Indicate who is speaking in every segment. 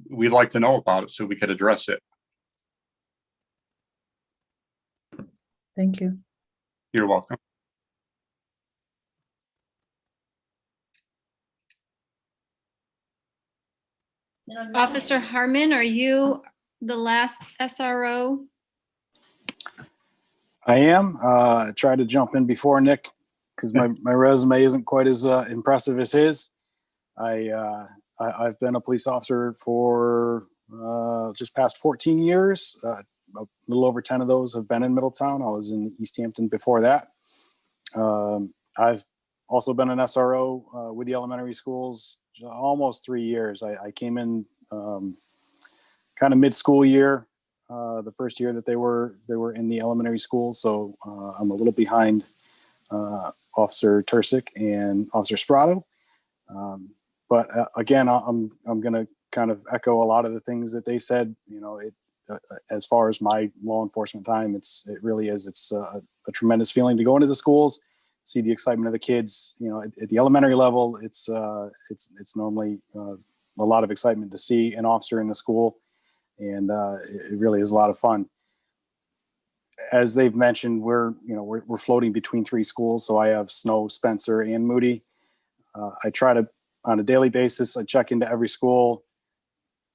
Speaker 1: we'd like to know about it so we could address it.
Speaker 2: Thank you.
Speaker 1: You're welcome.
Speaker 3: Officer Harmon, are you the last SRO?
Speaker 4: I am. I tried to jump in before Nick because my resume isn't quite as impressive as his. I've been a police officer for just past 14 years. A little over 10 of those have been in Middletown. I was in East Hampton before that. I've also been an SRO with the elementary schools almost 3 years. I came in kind of mid-school year, the first year that they were in the elementary schools. So I'm a little behind Officer Tursick and Officer SRO. But again, I'm going to kind of echo a lot of the things that they said. You know, as far as my law enforcement time, it really is. It's a tremendous feeling to go into the schools, see the excitement of the kids. You know, at the elementary level, it's normally a lot of excitement to see an officer in the school, and it really is a lot of fun. As they've mentioned, we're floating between 3 schools, so I have Snow, Spencer, and Moody. I try to, on a daily basis, I check into every school,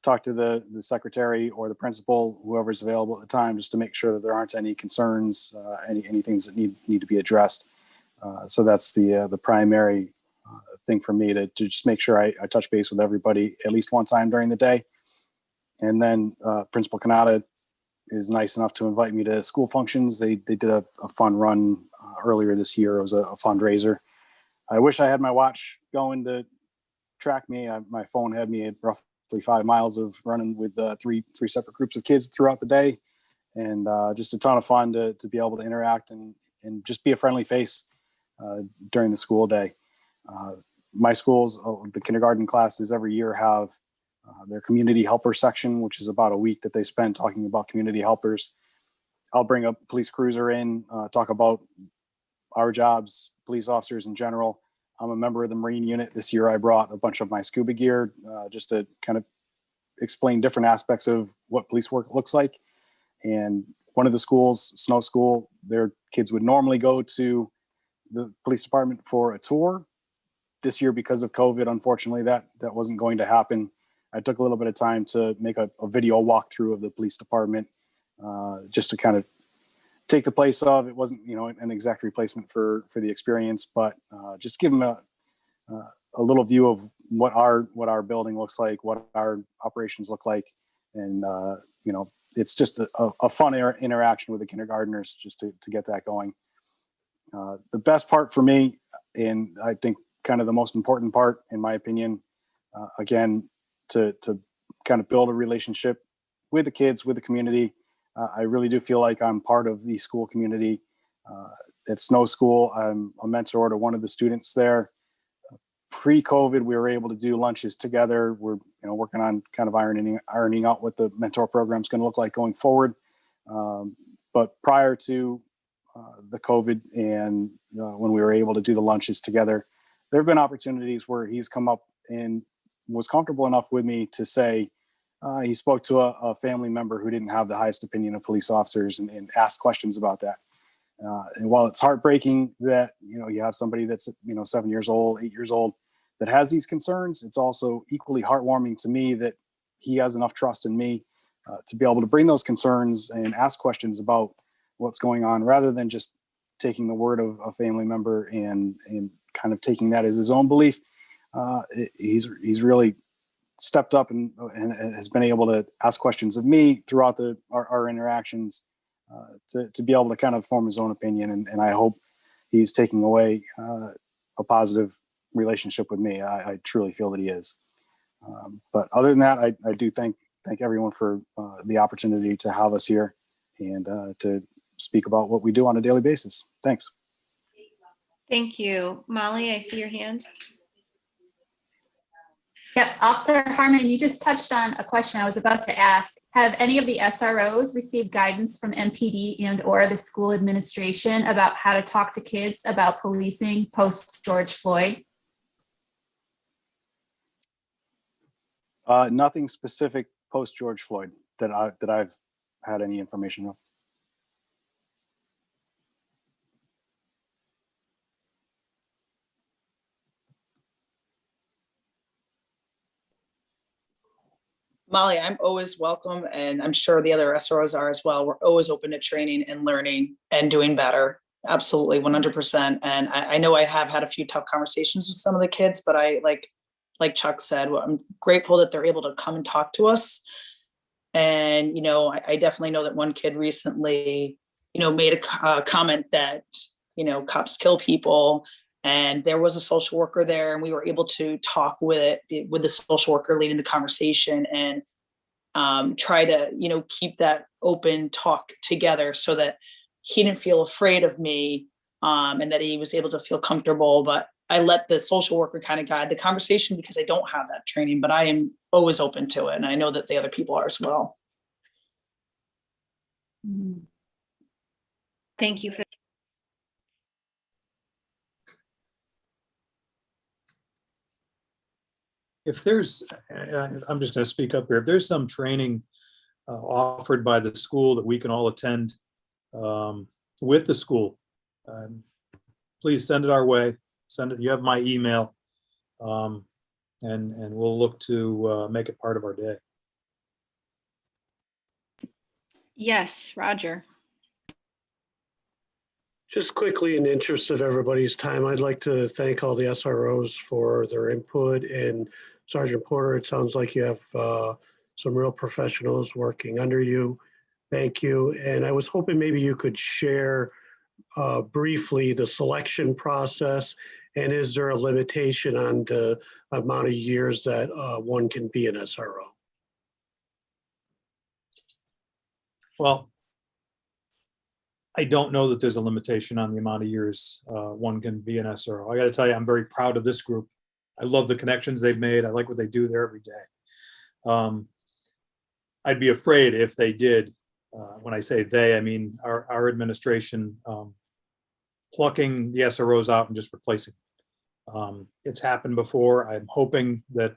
Speaker 4: talk to the secretary or the principal, whoever's available at the time, just to make sure that there aren't any concerns, any things that need to be addressed. So that's the primary thing for me, to just make sure I touch base with everybody at least one time during the day. And then Principal Kanata is nice enough to invite me to school functions. They did a fun run earlier this year. It was a fundraiser. I wish I had my watch going to track me. My phone had me at roughly 5 miles of running with three separate groups of kids throughout the day, and just a ton of fun to be able to interact and just be a friendly face during the school day. My schools, the kindergarten classes every year have their community helper section, which is about a week that they spend talking about community helpers. I'll bring a police cruiser in, talk about our jobs, police officers in general. I'm a member of the Marine unit. This year I brought a bunch of my scuba gear just to kind of explain different aspects of what police work looks like. And one of the schools, Snow School, their kids would normally go to the police department for a tour. This year, because of COVID, unfortunately, that wasn't going to happen. I took a little bit of time to make a video walkthrough of the police department, just to kind of take the place of. It wasn't, an exact replacement for the experience, but just give them a little view of what our building looks like, what our operations look like, and it's just a fun interaction with the kindergartners just to get that going. The best part for me, and I think kind of the most important part, in my opinion, again, to kind of build a relationship with the kids, with the community. I really do feel like I'm part of the school community. At Snow School, I'm a mentor to one of the students there. Pre-COVID, we were able to do lunches together. We're working on kind of ironing out what the mentor program is going to look like going forward. But prior to the COVID and when we were able to do the lunches together, there have been opportunities where he's come up and was comfortable enough with me to say, he spoke to a family member who didn't have the highest opinion of police officers and asked questions about that. And while it's heartbreaking that, you have somebody that's, 7 years old, 8 years old that has these concerns, it's also equally heartwarming to me that he has enough trust in me to be able to bring those concerns and ask questions about what's going on, rather than just taking the word of a family member and kind of taking that as his own belief. He's really stepped up and has been able to ask questions of me throughout our interactions to be able to kind of form his own opinion. And I hope he's taking away a positive relationship with me. I truly feel that he is. But other than that, I do thank everyone for the opportunity to have us here and to speak about what we do on a daily basis. Thanks.
Speaker 3: Thank you. Molly, I see your hand.
Speaker 5: Yep, Officer Harmon, you just touched on a question I was about to ask. Have any of the SROs received guidance from MPD and/or the school administration about how to talk to kids about policing post George Floyd?
Speaker 4: Nothing specific post George Floyd that I've had any information of.
Speaker 6: Molly, I'm always welcome, and I'm sure the other SROs are as well. We're always open to training and learning and doing better. Absolutely, 100%. And I know I have had a few tough conversations with some of the kids, but I like Chuck said, I'm grateful that they're able to come and talk to us. And, I definitely know that one kid recently, made a comment that, cops kill people. And there was a social worker there, and we were able to talk with the social worker leading the conversation and try to, keep that open talk together so that he didn't feel afraid of me, and that he was able to feel comfortable. But I let the social worker kind of guide the conversation because I don't have that training, but I am always open to it. And I know that the other people are as well.
Speaker 3: Thank you for
Speaker 7: If there's, I'm just going to speak up here. If there's some training offered by the school that we can all attend with the school, please send it our way. Send it. You have my email, and we'll look to make it part of our day.
Speaker 3: Yes, Roger.
Speaker 8: Just quickly, in the interest of everybody's time, I'd like to thank all the SROs for their input. And Sergeant Porter, it sounds like you have some real professionals working under you. Thank you. And I was hoping maybe you could share briefly the selection process, and is there a limitation on the amount of years that one can be an SRO?
Speaker 7: Well, I don't know that there's a limitation on the amount of years one can be an SRO. I got to tell you, I'm very proud of this group. I love the connections they've made. I like what they do there every day. I'd be afraid if they did. When I say they, I mean our administration plucking the SROs out and just replacing. It's happened before. I'm hoping that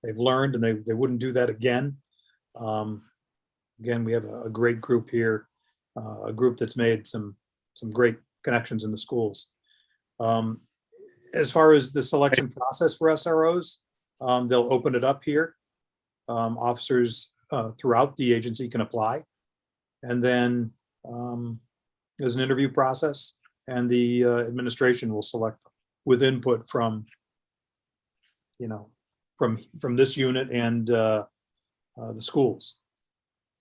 Speaker 7: they've learned and they wouldn't do that again. Again, we have a great group here. A group that's made some great connections in the schools. As far as the selection process for SROs, they'll open it up here. Officers throughout the agency can apply. And then there's an interview process, and the administration will select them with input from, from this unit and the schools.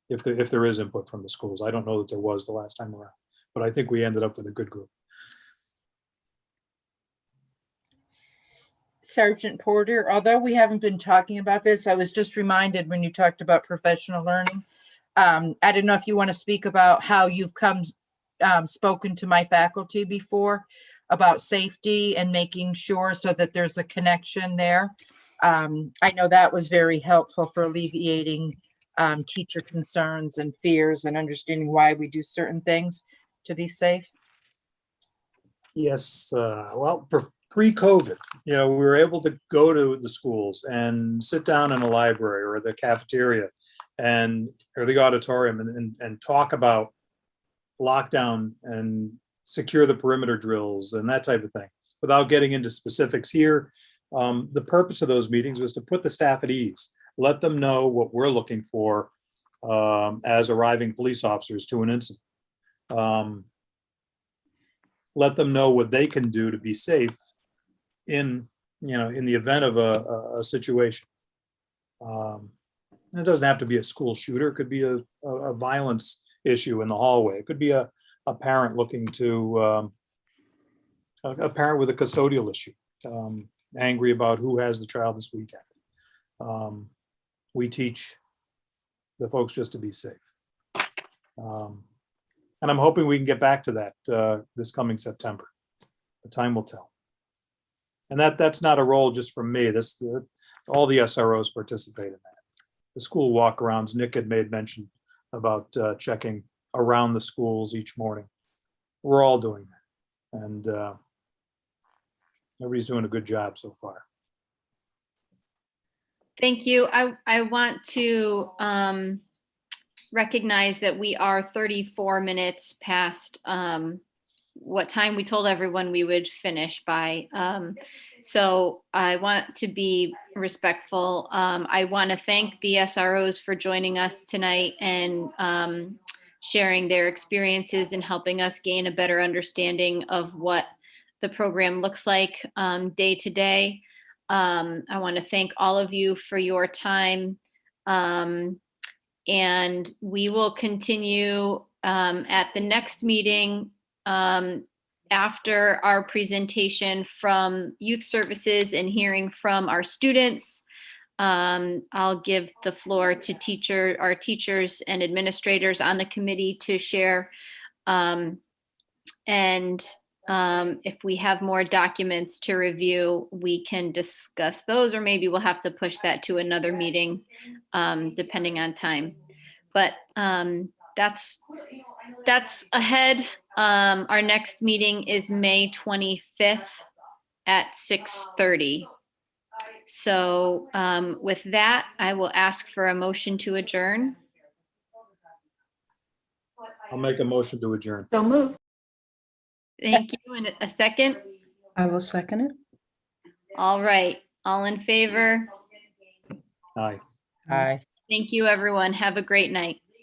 Speaker 7: If there is input from the schools. I don't know that there was the last time around, but I think we ended up with a good group.
Speaker 2: Sergeant Porter, although we haven't been talking about this, I was just reminded when you talked about professional learning. I don't know if you want to speak about how you've spoken to my faculty before about safety and making sure so that there's a connection there. I know that was very helpful for alleviating teacher concerns and fears and understanding why we do certain things to be safe.
Speaker 7: Yes, well, pre-COVID, we were able to go to the schools and sit down in a library or the cafeteria or the auditorium and talk about lockdown and secure the perimeter drills and that type of thing without getting into specifics here. The purpose of those meetings was to put the staff at ease. Let them know what we're looking for as arriving police officers to an incident. Let them know what they can do to be safe in the event of a situation. It doesn't have to be a school shooter. It could be a violence issue in the hallway. It could be a parent looking to a parent with a custodial issue, angry about who has the child this weekend. We teach the folks just to be safe. And I'm hoping we can get back to that this coming September. The time will tell. And that's not a role just from me. All the SROs participate in that. The school walkarounds, Nick had made mention about checking around the schools each morning. We're all doing that. And everybody's doing a good job so far.
Speaker 3: Thank you. I want to recognize that we are 34 minutes past what time we told everyone we would finish by. So I want to be respectful. I want to thank the SROs for joining us tonight and sharing their experiences and helping us gain a better understanding of what the program looks like day to day. I want to thank all of you for your time. And we will continue at the next meeting after our presentation from Youth Services and hearing from our students. I'll give the floor to our teachers and administrators on the committee to share. If we have more documents to review, we can discuss those, or maybe we'll have to push that to another meeting, depending on time. But that's ahead. Our next meeting is May 25th at 6:30. So with that, I will ask for a motion to adjourn.
Speaker 7: I'll make a motion to adjourn.
Speaker 5: So move.
Speaker 3: Thank you. And a second.
Speaker 9: I will second it.
Speaker 3: All right. All in favor?
Speaker 7: Aye.
Speaker 2: Aye.
Speaker 3: Thank you, everyone. Have a great night.